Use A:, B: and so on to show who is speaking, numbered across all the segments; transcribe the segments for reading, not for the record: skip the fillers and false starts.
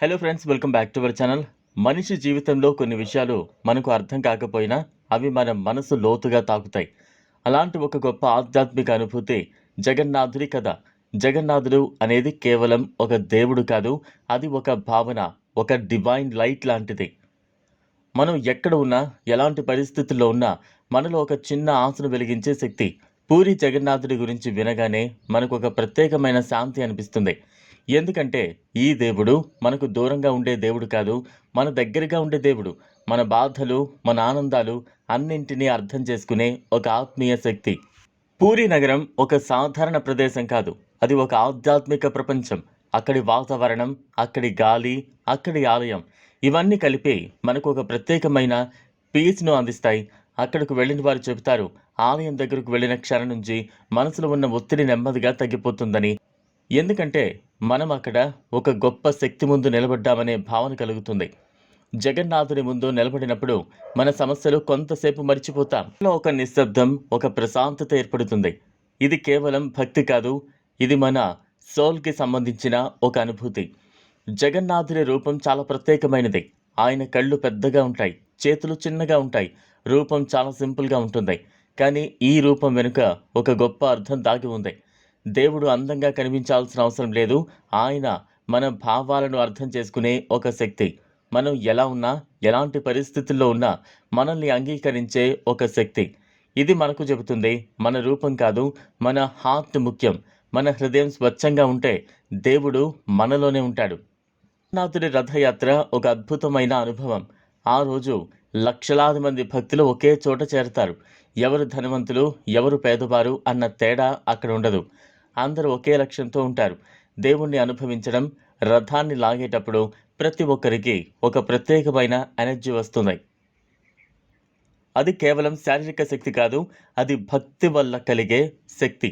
A: Hello friends, welcome back to our channel. మనిషి జీవితంలో కొన్ని విషయాలు మనకు అర్థం కాకపోయినా అవి మన మనసు లోతుగా తాకుతాయి. అలాంటి ఒక గొప్ప ఆధ్యాత్మిక అనుభూతి జగన్నాథుడి కథ. జగన్నాథుడు అనేది కేవలం ఒక దేవుడు కాదు, అది ఒక భావన, ఒక డివైన్ లైట్ లాంటిది. మనం ఎక్కడ ఉన్నా, ఎలాంటి పరిస్థితుల్లో ఉన్నా మనలో ఒక చిన్న ఆశను వెలిగించే శక్తి. పూరి జగన్నాథుడి గురించి వినగానే మనకు ఒక ప్రత్యేకమైన శాంతి అనిపిస్తుంది. ఎందుకంటే ఈ దేవుడు మనకు దూరంగా ఉండే దేవుడు కాదు, మన దగ్గరగా ఉండే దేవుడు. మన బాధలు, మన ఆనందాలు అన్నింటినీ అర్థం చేసుకునే ఒక ఆత్మీయ శక్తి. పూరి నగరం ఒక సాధారణ ప్రదేశం కాదు, అది ఒక ఆధ్యాత్మిక ప్రపంచం. అక్కడి వాతావరణం, అక్కడి గాలి, అక్కడి ఆలయం ఇవన్నీ కలిపి మనకు ఒక ప్రత్యేకమైన పీస్ను అందిస్తాయి. అక్కడకు వెళ్ళిన వారు చెబుతారు, ఆలయం దగ్గరకు వెళ్ళిన క్షణం నుంచి మనసులో ఉన్న ఒత్తిడి నెమ్మదిగా తగ్గిపోతుందని. ఎందుకంటే మనం అక్కడ ఒక గొప్ప శక్తి ముందు నిలబడ్డామనే భావన కలుగుతుంది. జగన్నాథుని ముందు నిలబడినప్పుడు మన సమస్యలు కొంతసేపు మర్చిపోతాం. ఒక నిశ్శబ్దం, ఒక ప్రశాంతత ఏర్పడుతుంది. ఇది కేవలం భక్తి కాదు, ఇది మన సోల్కి సంబంధించిన ఒక అనుభూతి. జగన్నాథుని రూపం చాలా ప్రత్యేకమైనది. ఆయన కళ్ళు పెద్దగా ఉంటాయి, చేతులు చిన్నగా ఉంటాయి, రూపం చాలా సింపుల్గా ఉంటుంది. కానీ ఈ రూపం వెనుక ఒక గొప్ప అర్థం దాగి ఉంది. దేవుడు అందంగా కనిపించాల్సిన అవసరం లేదు, ఆయన మన భావాలను అర్థం చేసుకునే ఒక శక్తి. మనం ఎలా ఉన్నా, ఎలాంటి పరిస్థితుల్లో ఉన్నా మనల్ని అంగీకరించే ఒక శక్తి. ఇది మనకు చెబుతుంది, మన రూపం కాదు, మన హార్ట్ ముఖ్యం. మన హృదయం స్వచ్ఛంగా ఉంటే దేవుడు మనలోనే ఉంటాడు. జగన్నాథుడి రథయాత్ర ఒక అద్భుతమైన అనుభవం. ఆ రోజు లక్షలాది మంది భక్తులు ఒకే చోట చేరతారు. ఎవరు ధనవంతులు, ఎవరు పేదవారు అన్న తేడా అక్కడ ఉండదు. అందరూ ఒకే లక్ష్యంతో ఉంటారు, దేవుణ్ణి అనుభవించడం. రథాన్ని లాగేటప్పుడు ప్రతి ఒక్కరికి ఒక ప్రత్యేకమైన ఎనర్జీ వస్తుంది. అది కేవలం శారీరక శక్తి కాదు, అది భక్తి వల్ల కలిగే శక్తి.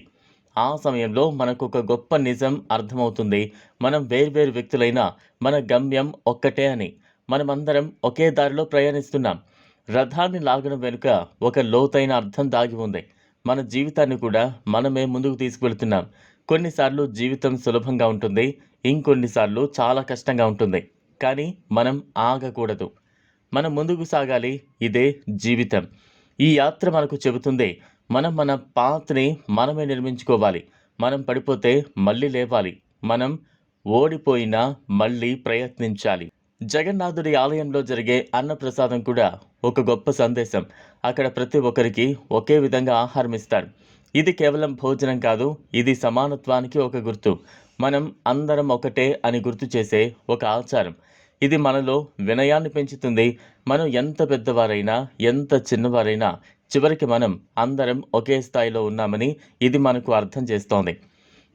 A: ఆ సమయంలో మనకు ఒక గొప్ప నిజం అర్థమవుతుంది. మనం వేర్వేరు వ్యక్తులైనా మన గమ్యం ఒక్కటే అని. మనమందరం ఒకే దారిలో ప్రయాణిస్తున్నాం. రథాన్ని లాగడం వెనుక ఒక లోతైన అర్థం దాగి ఉంది. మన జీవితాన్ని కూడా మనమే ముందుకు తీసుకువెళ్తున్నాం. కొన్నిసార్లు జీవితం సులభంగా ఉంటుంది, ఇంకొన్నిసార్లు చాలా కష్టంగా ఉంటుంది. కానీ మనం ఆగకూడదు, మనం ముందుకు సాగాలి. ఇదే జీవితం. ఈ యాత్ర మనకు చెబుతుంది, మనం మన పాత్ని మనమే నిర్మించుకోవాలి. మనం పడిపోతే మళ్ళీ లేవాలి, మనం ఓడిపోయినా మళ్ళీ ప్రయత్నించాలి. జగన్నాథుడి ఆలయంలో జరిగే అన్నప్రసాదం కూడా ఒక గొప్ప సందేశం. అక్కడ ప్రతి ఒక్కరికి ఒకే విధంగా ఆహారం ఇస్తారు. ఇది కేవలం భోజనం కాదు, ఇది సమానత్వానికి ఒక గుర్తు. మనం అందరం ఒకటే అని గుర్తు చేసే ఒక ఆచారం. ఇది మనలో వినయాన్ని పెంచుతుంది. మనం ఎంత పెద్దవారైనా, ఎంత చిన్నవారైనా చివరికి మనం అందరం ఒకే స్థాయిలో ఉన్నామని ఇది మనకు అర్థం చేస్తోంది.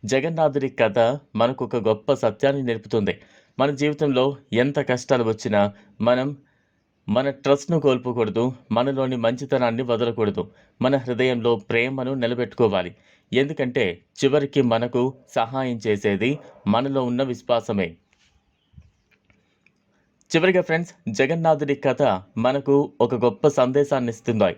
A: జగన్నాథుడి కథ మనకు ఒక గొప్ప సత్యాన్ని నేర్పుతుంది. మన జీవితంలో ఎంత కష్టాలు వచ్చినా మనం మన ట్రస్ట్ను కోల్పోకూడదు, మనలోని మంచితనాన్ని వదలకూడదు, మన హృదయంలో ప్రేమను నిలబెట్టుకోవాలి. ఎందుకంటే చివరికి మనకు సహాయం చేసేది మనలో ఉన్న విశ్వాసమే. చివరిగా ఫ్రెండ్స్, జగన్నాథుడి కథ మనకు ఒక గొప్ప సందేశాన్ని ఇస్తుంది.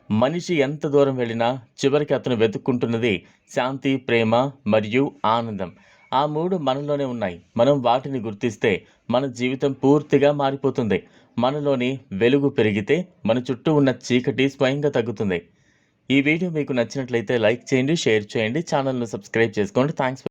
A: మనిషి ఎంత దూరం వెళ్ళినా చివరికి అతను వెతుక్కుంటున్నది శాంతి, ప్రేమ మరియు ఆనందం. ఆ మూడు మనలోనే ఉన్నాయి. మనం వాటిని గుర్తిస్తే మన జీవితం పూర్తిగా మారిపోతుంది. మనలోని వెలుగు పెరిగితే మన చుట్టూ ఉన్న చీకటి స్వయంగా తగ్గుతుంది. ఈ వీడియో మీకు నచ్చినట్లయితే లైక్ చేయండి, షేర్ చేయండి, ఛానల్ను సబ్స్క్రైబ్ చేసుకోండి. థ్యాంక్స్.